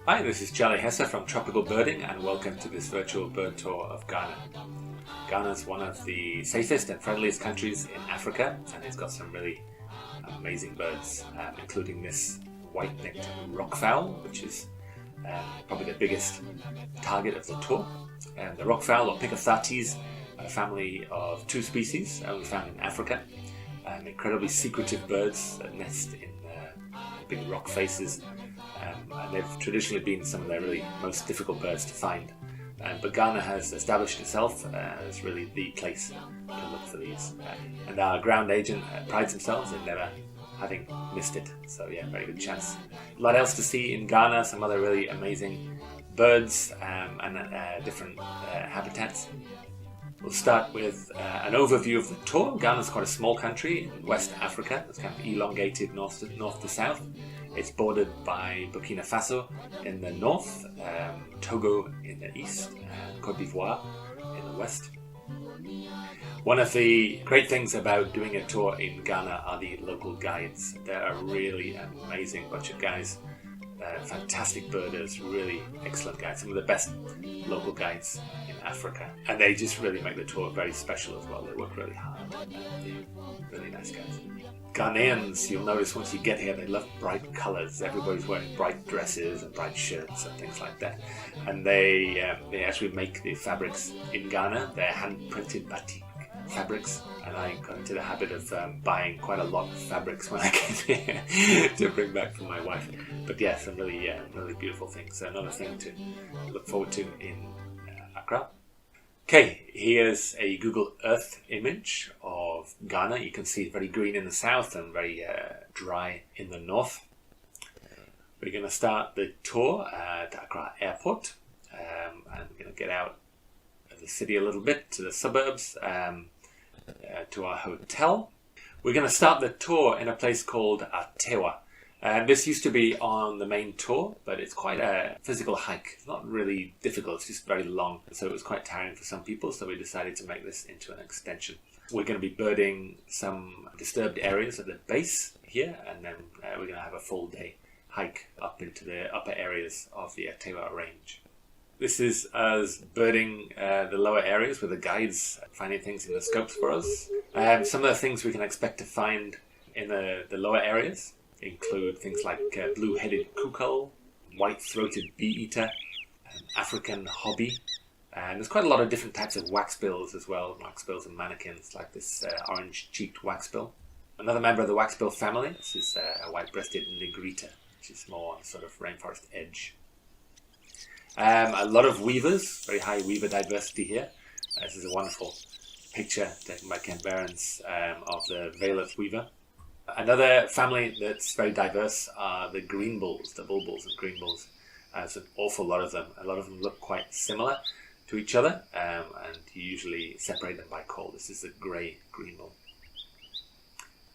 Hi, this is Charley Hesse from Tropical Birding and welcome to this virtual bird tour of Ghana. Ghana is one of the safest and friendliest countries in Africa, and it's got some really amazing birds, including this white-necked rockfowl, which is probably the biggest target of the tour. The rockfowl, or Picathartes, a family of two species only found in Africa. Incredibly secretive birds that nest in big rock faces, and they've traditionally been some of their really most difficult birds to find. But Ghana has established itself as really the place to look for these. And our ground agent prides themselves in never having missed it. So yeah, very good chance. A lot else to see in Ghana, some other really amazing birds and different habitats. We'll start with an overview of the tour. Ghana is quite a small country in West Africa. It's kind of elongated north to south. It's bordered by Burkina Faso in the north, Togo in the east, and Côte d'Ivoire in the west. One of the great things about doing a tour in Ghana are the local guides. They're a really amazing bunch of guys. Fantastic birders, really excellent guides, some of the best local guides in Africa, and they just really make the tour very special as well. They work really hard. Really nice guys. Ghanaians, you'll notice once you get here, they love bright colours. Everybody's wearing bright dresses and bright shirts and things like that, and they actually make the fabrics in Ghana. They're hand-printed batik fabrics, and I got into the habit of buying quite a lot of fabrics when I came here to bring back for my wife. But yeah, some really beautiful things. So another thing to look forward to in Accra. Okay, here's a Google Earth image of Ghana. You can see it's very green in the south and very dry in the north. We're going to start the tour at Accra Airport, and we're going to get out of the city a little bit to the suburbs, to our hotel. We're going to start the tour in a place called Atewa. This used to be on the main tour, but it's quite a physical hike. It's not really difficult, it's just very long. So it was quite tiring for some people, so we decided to make this into an extension. We're going to be birding some disturbed areas at the base here, and then we're going to have a full day hike up into the upper areas of the Atewa range. This is us birding the lower areas with the guides finding things in the scopes for us. Some of the things we can expect to find in the lower areas include things like blue-headed cuckoo, white-throated bee-eater, African hobby, and there's quite a lot of different types of waxbills as well, waxbills and mannequins, like this orange-cheeked waxbill. Another member of the waxbill family, this is a white-breasted negrita, which is more on sort of rainforest edge. A lot of weavers, very high weaver diversity here. This is a wonderful picture taken by Ken Behrens of the Veileth weaver. Another family that's very diverse are the green bulls, the bulbuls and green bulls. There's an awful lot of them. A lot of them look quite similar to each other, and you usually separate them by call. This is the grey green bull.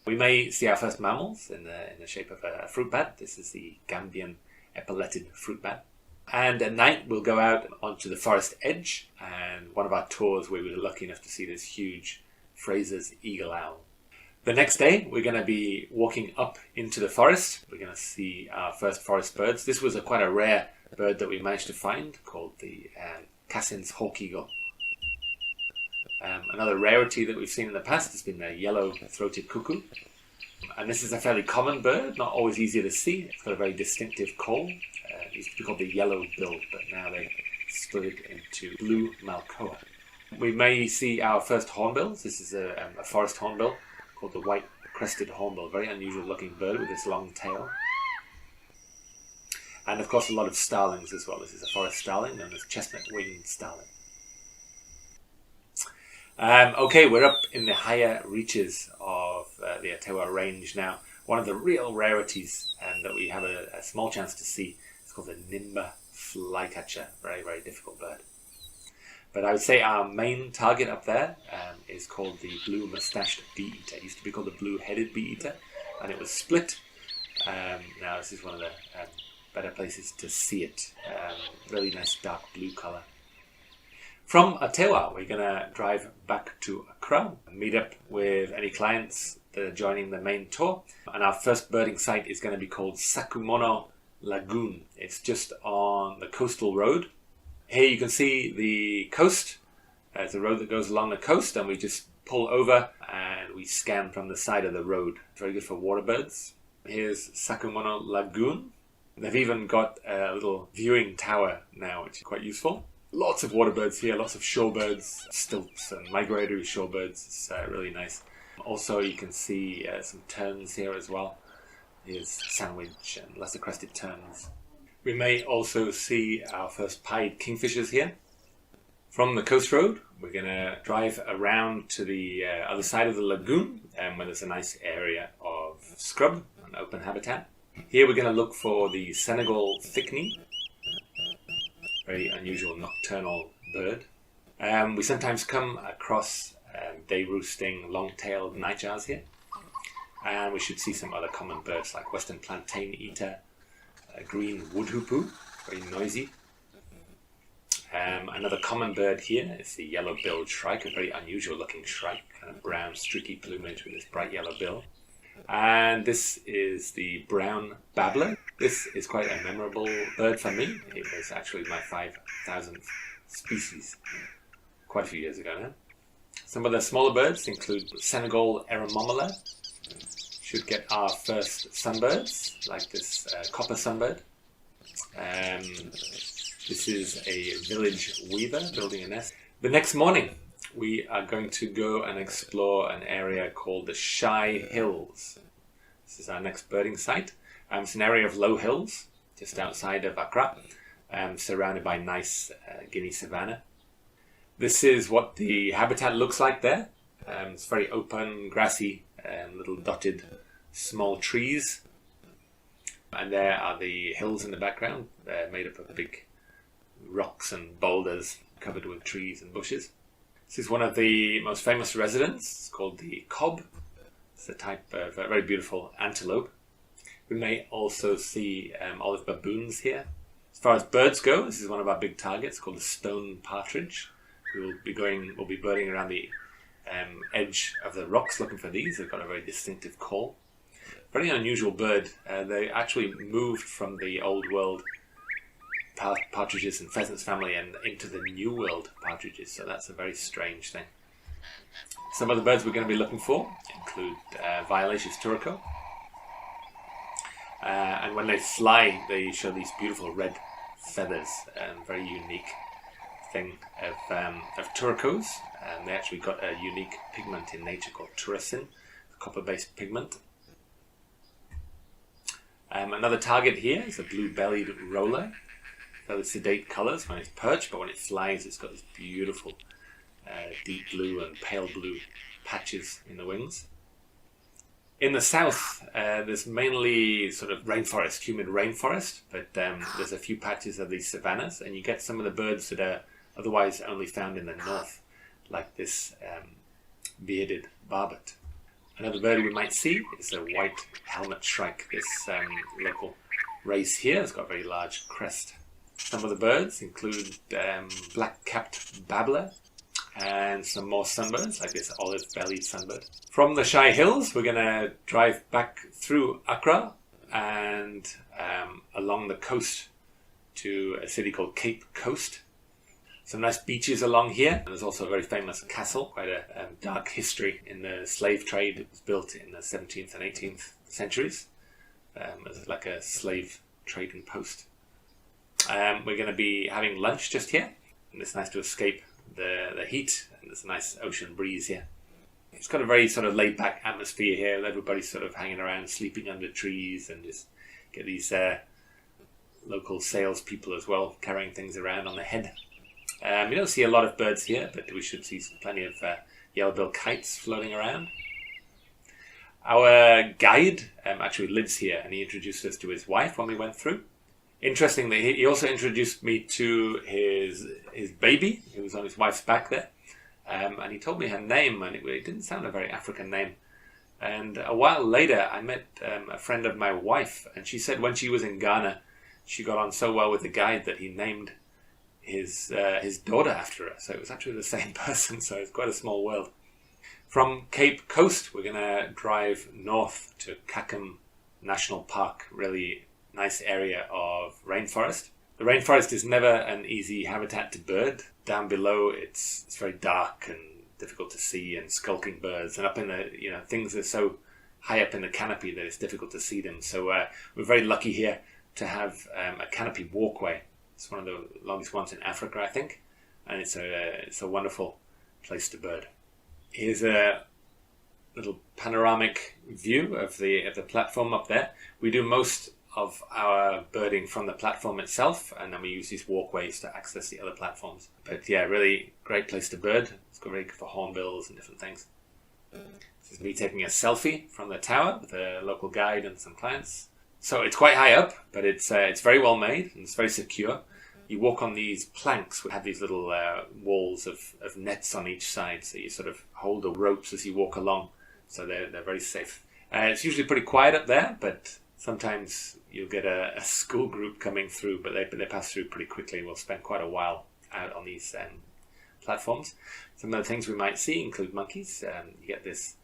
We may see our first mammals in the shape of a fruit bat. This is the Gambian epauletted fruit bat. And at night we'll go out onto the forest edge, and one of our tours we were lucky enough to see this huge Fraser's eagle owl. The next day we're going to be walking up into the forest. We're going to see our first forest birds. This was quite a rare bird that we managed to find called the Cassin's hawk eagle. Another rarity that we've seen in the past has been the yellow-throated cuckoo. And this is a fairly common bird, not always easy to see. It's got a very distinctive call. It used to be called the yellow-billed, but now they split it into blue malcoa. We may see our first hornbills. This is a forest hornbill called the white-crested hornbill. Very unusual-looking bird with this long tail. And, of course, a lot of starlings as well. This is a forest starling known as chestnut-winged starling. Okay, we're up in the higher reaches of the Atewa range now. One of the real rarities that we have a small chance to see is called the Nimba flycatcher. Very, very difficult bird. But I would say our main target up there is called the blue mustached bee-eater. It used to be called the blue-headed bee-eater, and it was split. Now this is one of the better places to see it. Really nice dark blue colour. From Atewa, we're going to drive back to Accra, meet up with any clients that are joining the main tour. And our first birding site is going to be called Sakumono Lagoon. It's just on the coastal road. Here you can see the coast. There's a road that goes along the coast, and we just pull over and we scan from the side of the road. Very good for water birds. Here's Sakumono Lagoon. They've even got a little viewing tower now, which is quite useful. Lots of water birds here, lots of shorebirds, stilts and migratory shorebirds. It's really nice. Also, you can see some terns here as well. Here's sandwich and lesser crested terns. We may also see our first pied kingfishers here. From the coast road, we're going to drive around to the other side of the lagoon, where there's a nice area of scrub and open habitat. Here we're going to look for the Senegal thickney, very unusual nocturnal bird. We sometimes come across day-roosting long-tailed nightjars here. And we should see some other common birds like western plantain eater, green woodhoopoe, very noisy. Another common bird here is the yellow-billed shrike, a very unusual looking shrike, kind of brown streaky plumage with this bright yellow bill. And this is the brown babbler. This is quite a memorable bird for me. It was actually my 5,000th species quite a few years ago now. Some of the smaller birds include Senegal eremomola. Should get our first sunbirds, like this copper sunbird. This is a village weaver building a nest. The next morning, we are going to go and explore an area called the Shai Hills. This is our next birding site. It's an area of low hills, just outside of Accra, surrounded by nice Guinea savanna. This is what the habitat looks like there. It's very open, grassy, little dotted small trees. And there are the hills in the background. They're made up of big rocks and boulders covered with trees and bushes. This is one of the most famous residents. It's called the cob. It's a type of very beautiful antelope. We may also see olive baboons here. As far as birds go, this is one of our big targets called the stone partridge. We'll be birding around the edge of the rocks looking for these. They've got a very distinctive call. Very unusual bird. They actually moved from the old world partridges and pheasants family and into the new world partridges, so that's a very strange thing. Some of the birds we're going to be looking for include Violaceous turco, and when they fly they show these beautiful red feathers, very unique thing of turcos, and they actually got a unique pigment in nature called turresin, a copper-based pigment. Another target here is a blue-bellied roller. Fairly sedate colours when it's perched, but when it flies it's got this beautiful deep blue and pale blue patches in the wings. In the south there's mainly sort of rainforest, humid rainforest, but there's a few patches of these savannas, and you get some of the birds that are otherwise only found in the north, like this bearded barbet. Another bird we might see is a white helmet shrike. This local race here has got a very large crest. Some of the birds include black-capped babbler and some more sunbirds, like this olive-bellied sunbird. From the Shai Hills, we're going to drive back through Accra and along the coast to a city called Cape Coast. Some nice beaches along here. There's also a very famous castle, quite a dark history in the slave trade. It was built in the 17th and 18th centuries as like a slave trading post. We're going to be having lunch just here, and it's nice to escape the heat, and there's a nice ocean breeze here. It's got a very sort of laid-back atmosphere here, with everybody sort of hanging around, sleeping under trees, and just get these local salespeople as well, carrying things around on their head. We don't see a lot of birds here, but we should see plenty of yellow-billed kites floating around. Our guide actually lives here, and he introduced us to his wife when we went through. Interestingly, he also introduced me to his baby, who was on his wife's back there. And he told me her name, and it didn't sound a very African name. And a while later, I met a friend of my wife, and she said when she was in Ghana, she got on so well with the guide that he named his daughter after her. So it was actually the same person, so it's quite a small world. From Cape Coast, we're going to drive north to Kakum National Park, really nice area of rainforest. The rainforest is never an easy habitat to bird. Down below, it's very dark and difficult to see, and skulking birds, and up in the, things are so high up in the canopy that it's difficult to see them. So we're very lucky here to have a canopy walkway. It's one of the longest ones in Africa, I think, and it's a wonderful place to bird. Here's a little panoramic view of the platform up there. We do most of our birding from the platform itself, and then we use these walkways to access the other platforms. But yeah, really great place to bird. It's very good for hornbills and different things. This is me taking a selfie from the tower with a local guide and some clients. So it's quite high up, but it's very well made and it's very secure. You walk on these planks which have these little walls of nets on each side, so you sort of hold the ropes as you walk along, so they're very safe. It's usually pretty quiet up there, but sometimes you'll get a school group coming through, but they pass through pretty quickly. We'll spend quite a while out on these platforms. Some of the things we might see include monkeys. You get this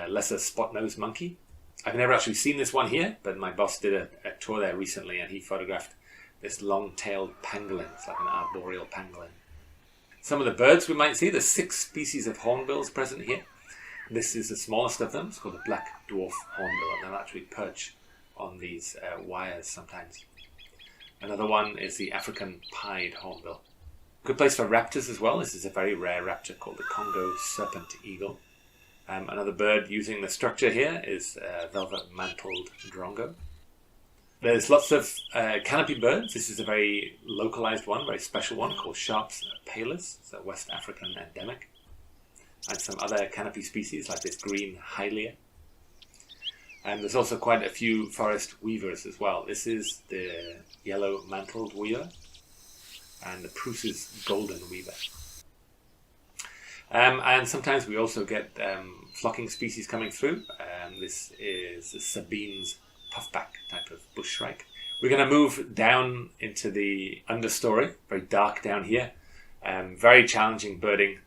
lesser spot-nosed monkey. I've never actually seen this one here, but my boss did a tour there recently, and he photographed this long-tailed pangolin. It's like an arboreal pangolin. Some of the birds we might see, there's 6 species of hornbills present here. This is the smallest of them. It's called the black dwarf hornbill, and they'll actually perch on these wires sometimes. Another one is the African pied hornbill. Good place for raptors as well. This is a very rare raptor called the Congo serpent eagle. Another bird using the structure here is velvet-mantled drongo. There's lots of canopy birds. This is a very localized one, very special one called Sharp's palus. It's a West African endemic. And some other canopy species like this green hylia. And there's also quite a few forest weavers as well. This is the yellow-mantled weaver and the Pruce's golden weaver. And sometimes we also get flocking species coming through. This is the Sabine's puffback type of bush shrike. We're going to move down into the understory, very dark down here. Very challenging birding.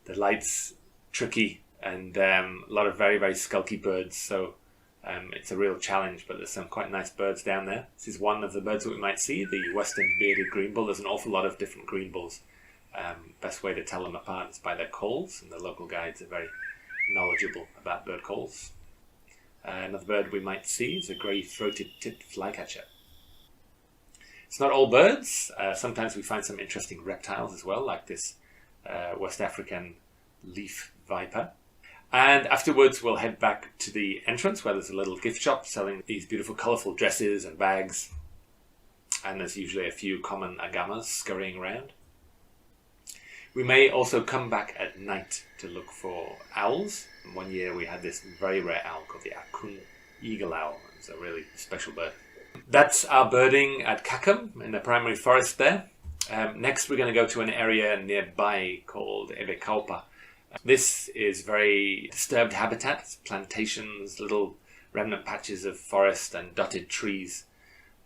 The light's tricky, and a lot of very, very skulky birds. So it's a real challenge, but there's some quite nice birds down there. This is one of the birds that we might see, the western bearded greenbull. There's an awful lot of different greenbulls. Best way to tell them apart is by their calls, and the local guides are very knowledgeable about bird calls. Another bird we might see is a grey-throated tipped flycatcher. It's not all birds. Sometimes we find some interesting reptiles as well, like this West African leaf viper. And afterwards we'll head back to the entrance where there's a little gift shop selling these beautiful colourful dresses and bags. And there's usually a few common agamas scurrying around. We may also come back at night to look for owls. One year we had this very rare owl called the Kakum eagle owl. It's a really special bird. That's our birding at Kakum in the primary forest there. Next we're going to go to an area nearby called Ebekaupa. This is very disturbed habitat. It's plantations, little remnant patches of forest and dotted trees.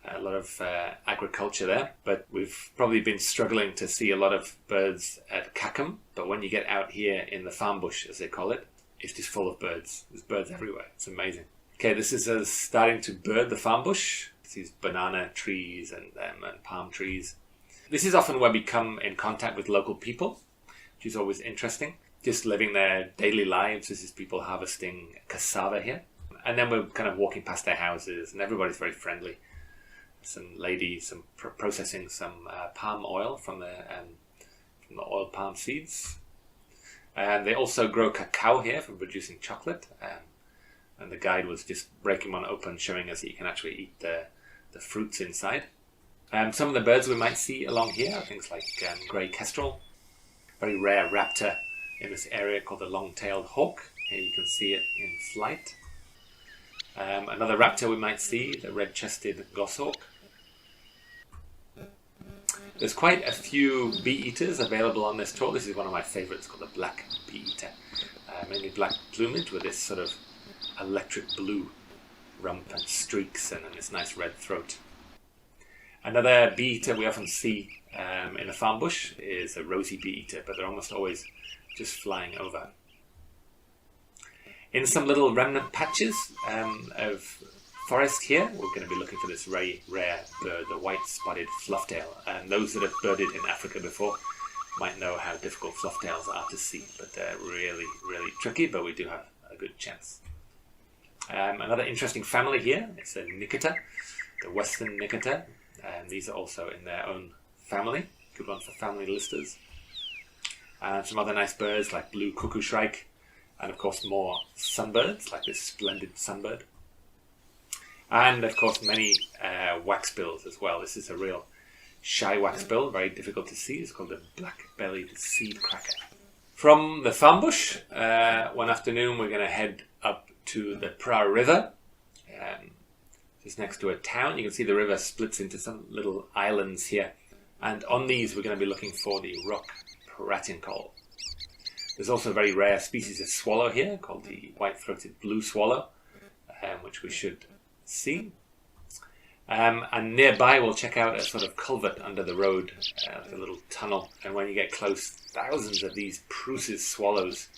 A lot of agriculture there, but we've probably been struggling to see a lot of birds at Kakum. But when you get out here in the farm bush, as they call it, it's just full of birds. There's birds everywhere. It's amazing. Okay, this is us starting to bird the farm bush. It's these banana trees and palm trees. This is often where we come in contact with local people, which is always interesting. Just living their daily lives. This is people harvesting cassava here. And then we're kind of walking past their houses, and everybody's very friendly. Some lady, processing some palm oil from the oil palm seeds. And they also grow cacao here for producing chocolate. And the guide was just breaking one open, showing us that you can actually eat the fruits inside. Some of the birds we might see along here are things like grey kestrel, very rare raptor in this area called the long-tailed hawk. Here you can see it in flight. Another raptor we might see, the red-chested goshawk. There's quite a few bee-eaters available on this tour. This is one of my favourites called the black bee-eater. Mainly black plumage with this sort of electric blue rump and streaks and this nice red throat. Another bee-eater we often see in the farm bush is a rosy bee-eater, but they're almost always just flying over. In some little remnant patches of forest here, we're going to be looking for this very rare bird, the white-spotted flufftail. And those that have birded in Africa before might know how difficult flufftails are to see, but they're really, really tricky, but we do have a good chance. Another interesting family here, it's a Nicota, the western Nicota, and these are also in their own family. Good one for family listers. And some other nice birds like blue cuckoo shrike, and of course more sunbirds like this splendid sunbird. And of course many waxbills as well. This is a real Shai waxbill, very difficult to see. It's called the black-bellied seed cracker. From the farm bush, one afternoon we're going to head up to the Pra River, just next to a town. You can see the river splits into some little islands here. And on these we're going to be looking for the rock pratincoll. There's also a very rare species of swallow here called the white-throated blue swallow, which we should see. And nearby we'll check out a sort of culvert under the road, a little tunnel, and when you get close, thousands of these Preuss's swallows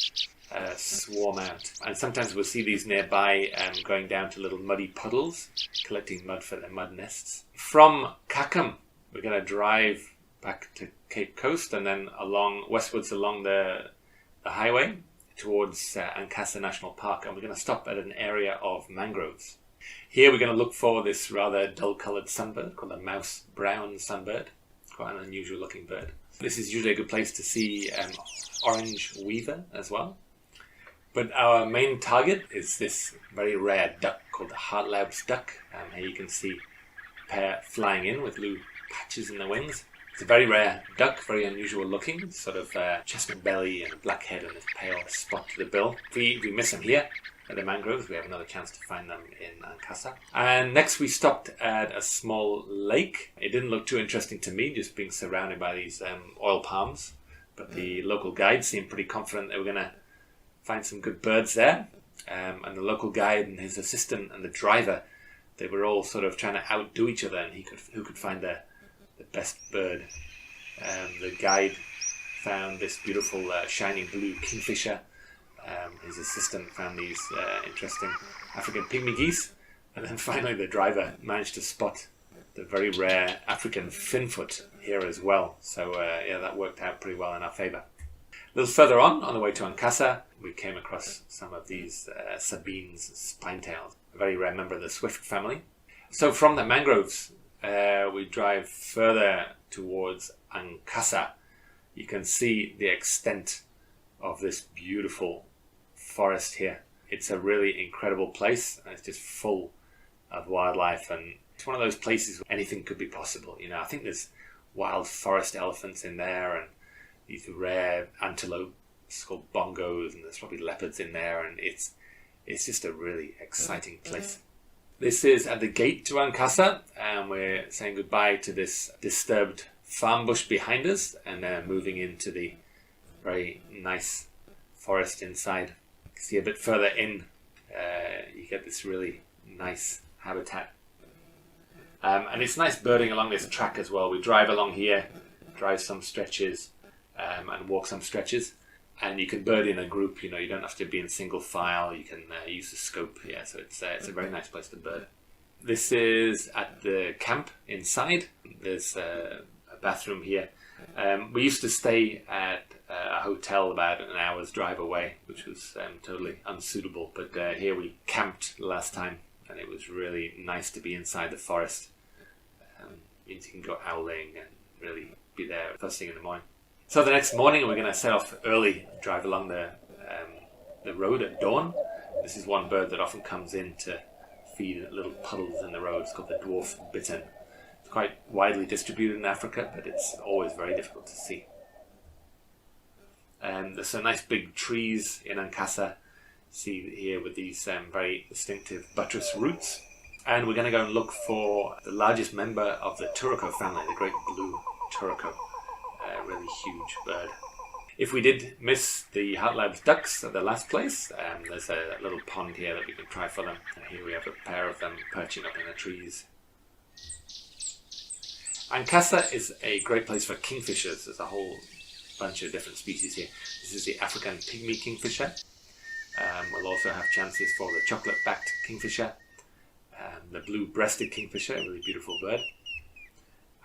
swarm out. And sometimes we'll see these nearby going down to little muddy puddles, collecting mud for their mud nests. From Kakum, we're going to drive back to Cape Coast and then westwards along the highway towards Ankasa National Park, and we're going to stop at an area of mangroves. Here we're going to look for this rather dull-coloured sunbird called a mouse brown sunbird. Quite an unusual looking bird. This is usually a good place to see orange weaver as well. But our main target is this very rare duck called the Hartlaub's duck. Here you can see a pair flying in with blue patches in the wings. It's a very rare duck, very unusual looking, sort of chestnut belly and a black head and a pale spot to the bill. If we miss them here at the mangroves, we have another chance to find them in Ankasa. And next we stopped at a small lake. It didn't look too interesting to me, just being surrounded by these oil palms. But the local guide seemed pretty confident they were going to find some good birds there. And the local guide and his assistant and the driver, they were all sort of trying to outdo each other, and who could find the best bird. The guide found this beautiful shiny blue kingfisher. His assistant found these interesting African pygmy geese, and then finally the driver managed to spot the very rare African finfoot here as well. So yeah, that worked out pretty well in our favour. A little further on the way to Ankasa, we came across some of these Sabine's spinetails, a very rare member of the swift family. So from the mangroves, we drive further towards Ankasa. You can see the extent of this beautiful forest here. It's a really incredible place, and it's just full of wildlife, and it's one of those places where anything could be possible. You know, I think there's wild forest elephants in there, and these rare antelopes called bongos, and there's probably leopards in there, and it's just a really exciting place. This is at the gate to Ankasa, and we're saying goodbye to this disturbed farm bush behind us, and then moving into the very nice forest inside. You can see a bit further in, you get this really nice habitat. And it's nice birding along this track as well. We drive along here, drive some stretches, and walk some stretches. And you can bird in a group, you know, you don't have to be in single file. You can use the scope, yeah, so it's a very nice place to bird. This is at the camp inside. There's a bathroom here. We used to stay at a hotel about an hour's drive away, which was totally unsuitable. But here we camped last time, and it was really nice to be inside the forest. Means you can go owling and really be there first thing in the morning. So the next morning we're going to set off early, drive along the road at dawn. This is one bird that often comes in to feed at little puddles in the road. It's called the dwarf bittern. It's quite widely distributed in Africa, but it's always very difficult to see. There's some nice big trees in Ankasa. See here with these very distinctive buttress roots. And we're going to go and look for the largest member of the Turco family, the great blue Turco. Really huge bird. If we did miss the Hartlaub's ducks at the last place, there's a little pond here that we can try for them. And here we have a pair of them perching up in the trees. Ankasa is a great place for kingfishers. There's a whole bunch of different species here. This is the African pygmy kingfisher. We'll also have chances for the chocolate-backed kingfisher. the blue-breasted kingfisher, a really beautiful bird.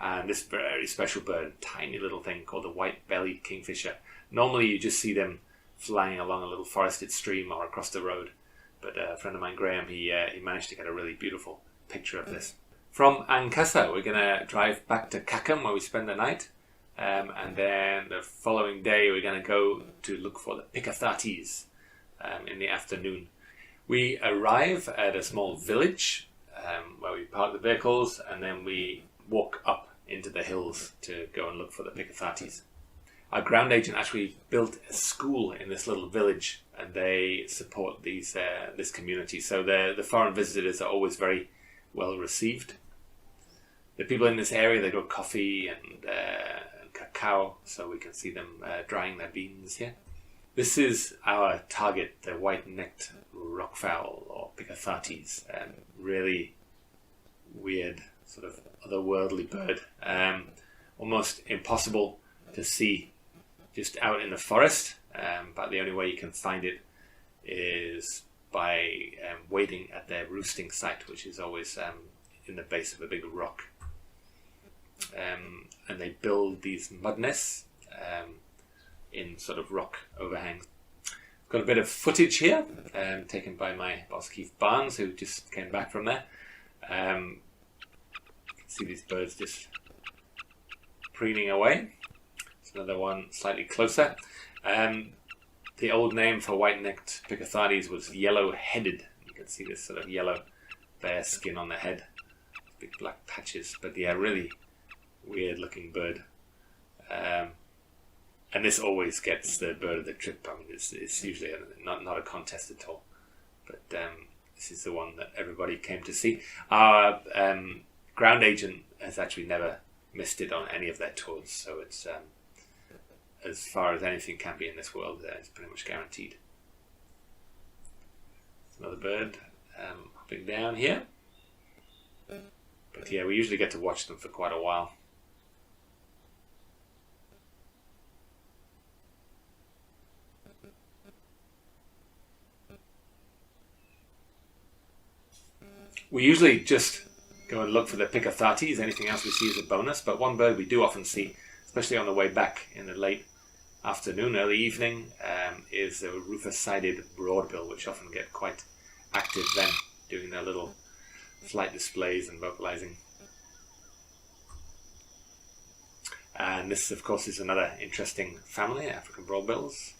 And this very special bird, tiny little thing called the white-bellied kingfisher. Normally you just see them flying along a little forested stream or across the road. But a friend of mine, Graham, he managed to get a really beautiful picture of this. From Ankasa, we're going to drive back to Kakum, where we spend the night. And then the following day, we're going to go to look for the Picathartes in the afternoon. We arrive at a small village where we park the vehicles, and then we walk up into the hills to go and look for the Picathartes. Our ground agent actually built a school in this little village, and they support this community. So the foreign visitors are always very well received. The people in this area, they grow coffee and cacao, so we can see them drying their beans here. This is our target, the white-necked rockfowl or Picathartes. Really weird, sort of otherworldly bird. Almost impossible to see just out in the forest, but the only way you can find it is by waiting at their roosting site, which is always in the base of a big rock. And they build these mud nests in sort of rock overhangs. Got a bit of footage here taken by my boss Keith Barnes, who just came back from there. You can see these birds just preening away. There's another one slightly closer. The old name for white-necked Picathartes was yellow-headed. You can see this sort of yellow bare skin on the head, big black patches. But yeah, really weird-looking bird. And this always gets the bird of the trip. I mean, it's usually not a contest at all. But this is the one that everybody came to see. Our ground agent has actually never missed it on any of their tours, so it's as far as anything can be in this world, it's pretty much guaranteed. Another bird hopping down here. But yeah, we usually get to watch them for quite a while. We usually just go and look for the Picathartes. Anything else we see is a bonus. But one bird we do often see, especially on the way back in the late afternoon, early evening, is the rufous-sided broadbill, which often get quite active then, doing their little flight displays and vocalizing. And this, of course, is another interesting family, African broadbills.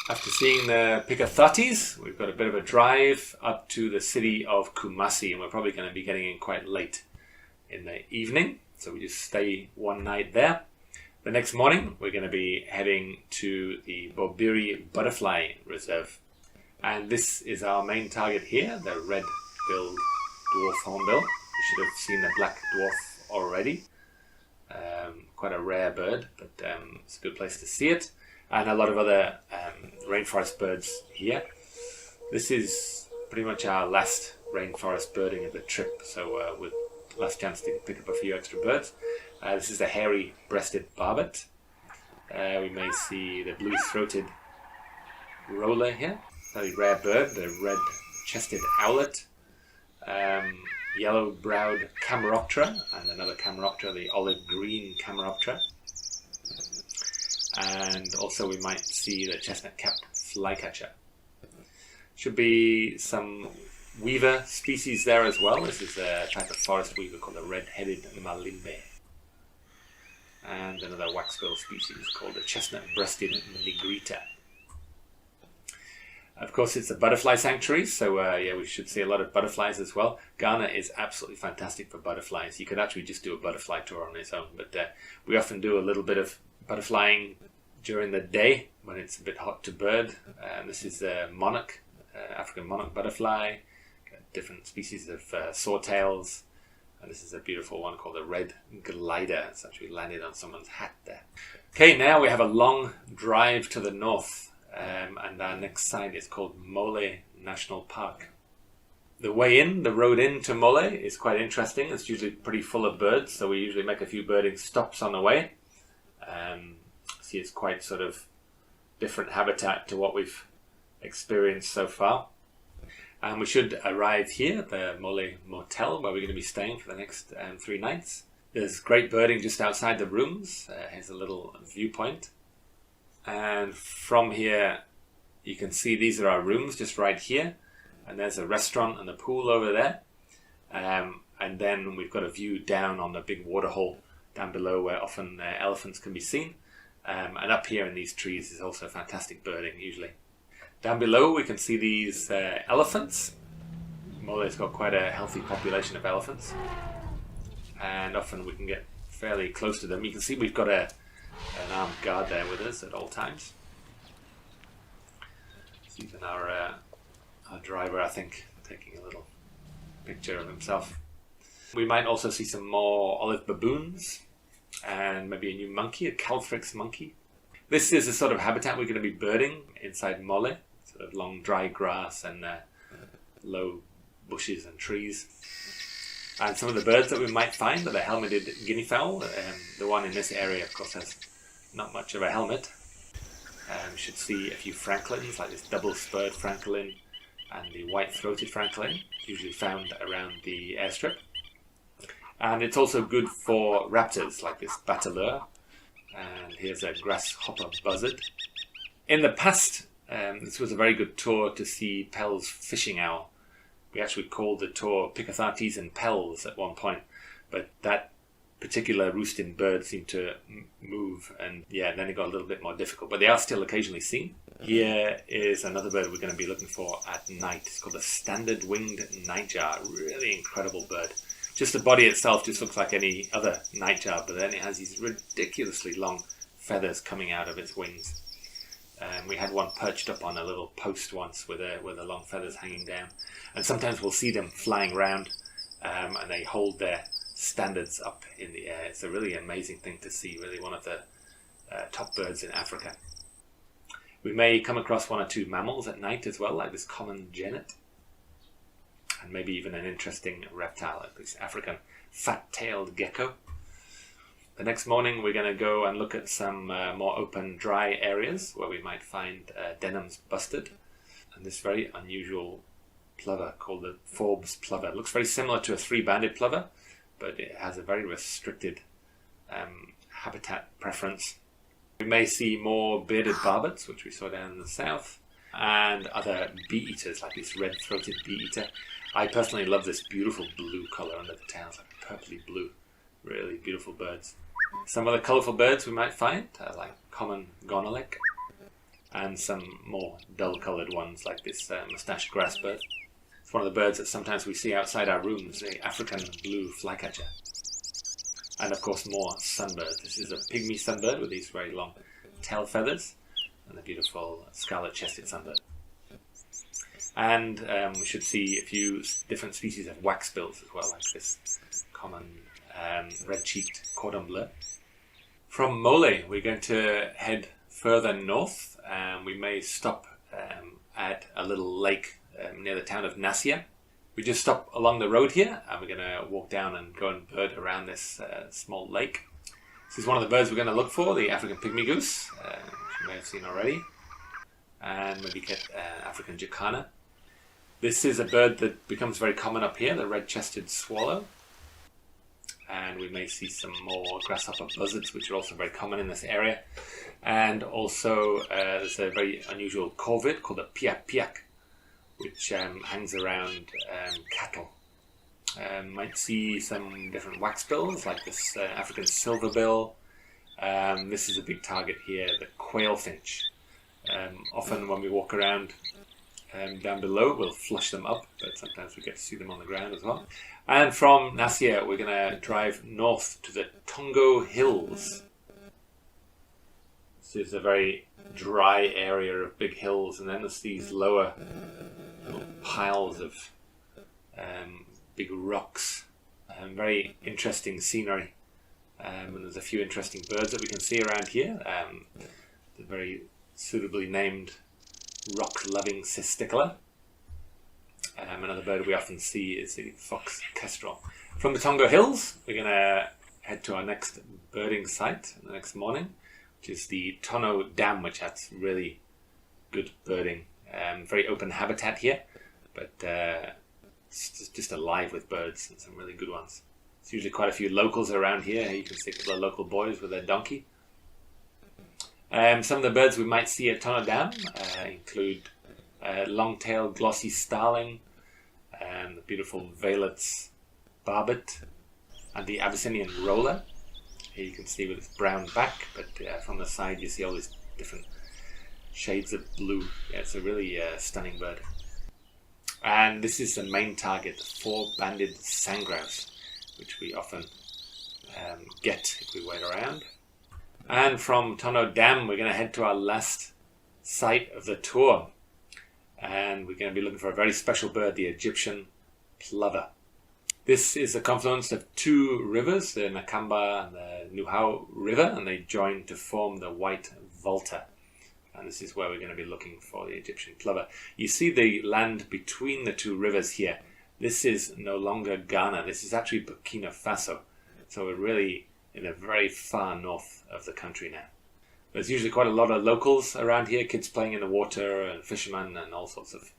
After seeing the Picathartes, we've got a bit of a drive up to the city of Kumasi, and we're probably going to be getting in quite late in the evening, so we just stay one night there. The next morning, we're going to be heading to the Bobiri Butterfly Reserve, and this is our main target here, the red-billed dwarf hornbill. You should have seen the black dwarf already. Quite a rare bird, but it's a good place to see it. And a lot of other rainforest birds here. This is pretty much our last rainforest birding of the trip, so with last chance to pick up a few extra birds. This is the hairy-breasted barbet. We may see the blue-throated roller here, very rare bird, the red-chested owlet, yellow-browed Cameroptera, and another Cameroptera, the olive-green Cameroptera. And also we might see the chestnut-capped flycatcher. Should be some weaver species there as well. This is a type of forest weaver called the red-headed malimbe. And another waxbill species called the chestnut-breasted negrita. Of course, it's a butterfly sanctuary, so yeah, we should see a lot of butterflies as well. Ghana is absolutely fantastic for butterflies. You could actually just do a butterfly tour on its own, but we often do a little bit of butterflying during the day when it's a bit hot to bird. This is the monarch, African monarch butterfly. Got different species of swordtails. And this is a beautiful one called the red glider. It's actually landed on someone's hat there. Okay, now we have a long drive to the north. And our next site is called Mole National Park. The way in, the road in to Mole is quite interesting. It's usually pretty full of birds, so we usually make a few birding stops on the way. See, it's quite sort of different habitat to what we've experienced so far. And we should arrive here at the Mole Motel, where we're going to be staying for the next 3 nights. There's great birding just outside the rooms. Here's a little viewpoint. And from here, you can see these are our rooms just right here. And there's a restaurant and a pool over there. And then we've got a view down on the big waterhole down below where often elephants can be seen. And up here in these trees is also fantastic birding usually. Down below we can see these elephants. Mole's got quite a healthy population of elephants. And often we can get fairly close to them. You can see we've got an armed guard there with us at all times. It's even our driver, I think, taking a little picture of himself. We might also see some more olive baboons and maybe a new monkey, a Calfrix monkey. This is the sort of habitat we're going to be birding inside Mole, sort of long dry grass and low bushes and trees. And some of the birds that we might find are the helmeted guinea fowl. The one in this area, of course, has not much of a helmet. We should see a few francolins, like this double-spurred francolin and the white-throated francolin, usually found around the airstrip. And it's also good for raptors, like this bateleur. And here's a grasshopper buzzard. In the past, this was a very good tour to see Pell's fishing owl. We actually called the tour Picathartes and Pells at one point, but that particular roosting bird seemed to move, and then it got a little bit more difficult, but they are still occasionally seen. Here is another bird we're going to be looking for at night. It's called the standard winged nightjar. Really incredible bird. Just the body itself just looks like any other nightjar, but then it has these ridiculously long feathers coming out of its wings. We had one perched up on a little post once with the long feathers hanging down. And sometimes we'll see them flying around and they hold their standards up in the air. It's a really amazing thing to see, really one of the top birds in Africa. We may come across 1 or 2 mammals at night as well, like this common genet. And maybe even an interesting reptile, like this African fat-tailed gecko. The next morning we're going to go and look at some more open, dry areas where we might find Denham's bustard and this very unusual plover called the Forbes plover. It looks very similar to a 3-banded plover, but it has a very restricted habitat preference. We may see more bearded barbets, which we saw down in the south, and other bee-eaters like this red-throated bee-eater. I personally love this beautiful blue colour under the tails, like purpley blue. Really beautiful birds. Some other colourful birds we might find, like common gonolek, and some more dull-coloured ones like this mustached grassbird. It's one of the birds that sometimes we see outside our rooms, the African blue flycatcher. And of course more sunbirds. This is a pygmy sunbird with these very long tail feathers and a beautiful scarlet-chested sunbird. And we should see a few different species of waxbills as well, like this common red-cheeked cordon bleu. From Mole, we're going to head further north, and we may stop at a little lake near the town of Nassia. We just stop along the road here, and we're going to walk down and go and bird around this small lake. This is one of the birds we're going to look for, the African pygmy goose, which you may have seen already, and maybe get African jacana. This is a bird that becomes very common up here, the red-chested swallow. And we may see some more grasshopper buzzards, which are also very common in this area. And also there's a very unusual corvid called a piak-piak, which hangs around cattle. Might see some different waxbills, like this African silverbill. This is a big target here, the quailfinch. Often when we walk around down below, we'll flush them up, but sometimes we get to see them on the ground as well. And from Nassia, we're going to drive north to the Tongo Hills. This is a very dry area of big hills, and then there's these lower little piles of big rocks. Very interesting scenery. And there's a few interesting birds that we can see around here. The very suitably named rock-loving cisticola. Another bird we often see is the fox kestrel. From the Tongo Hills, we're going to head to our next birding site the next morning, which is the Tono Dam, which has really good birding. Very open habitat here, but it's just alive with birds, and some really good ones. There's usually quite a few locals around here. You can see a couple of local boys with their donkey. Some of the birds we might see at Tono Dam include long-tailed glossy starling, the beautiful Valet's barbet, and the Abyssinian roller. Here you can see with its brown back, but from the side you see all these different shades of blue. Yeah, it's a really stunning bird. And this is the main target, the four-banded sandgrouse, which we often get if we wait around. And from Tono Dam, we're going to head to our last site of the tour. And we're going to be looking for a very special bird, the Egyptian plover. This is a confluence of two rivers, the Nakamba and the Nuhau River, and they join to form the White Volta. And this is where we're going to be looking for the Egyptian plover. You see the land between the two rivers here. This is no longer Ghana. This is actually Burkina Faso. So we're really in the very far north of the country now. There's usually quite a lot of locals around here, kids playing in the water and fishermen and all sorts of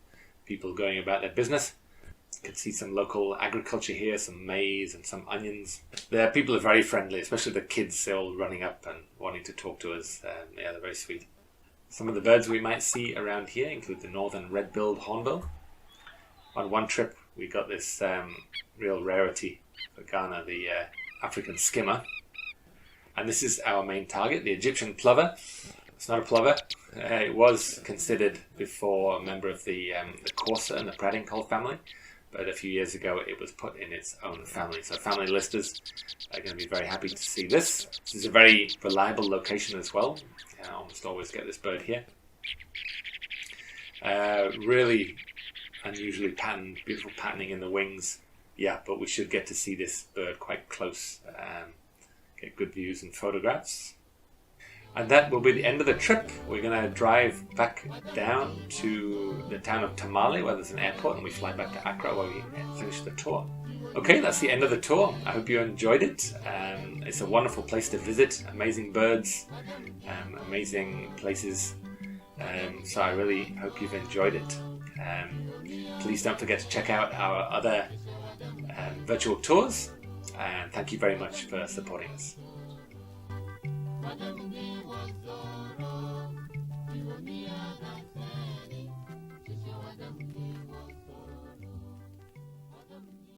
people going about their business. You can see some local agriculture here, some maize and some onions. The people are very friendly, especially the kids. They're all running up and wanting to talk to us. Yeah, they're very sweet. Some of the birds we might see around here include the northern red-billed hornbill. On one trip we got this real rarity for Ghana, the African skimmer. And this is our main target, the Egyptian plover. It's not a plover. It was considered before a member of the Corsa and the Pradincoll family, but a few years ago it was put in its own family. So family listers are going to be very happy to see this. This is a very reliable location as well. I almost always get this bird here. Really unusually patterned, beautiful patterning in the wings. Yeah, but we should get to see this bird quite close. Get good views and photographs. And that will be the end of the trip. We're going to drive back down to the town of Tamale, where there's an airport, and we fly back to Accra where we finish the tour. Okay, that's the end of the tour. I hope you enjoyed it. It's a wonderful place to visit. Amazing birds, amazing places. So I really hope you've enjoyed it. Please don't forget to check out our other virtual tours. And thank you very much for supporting us.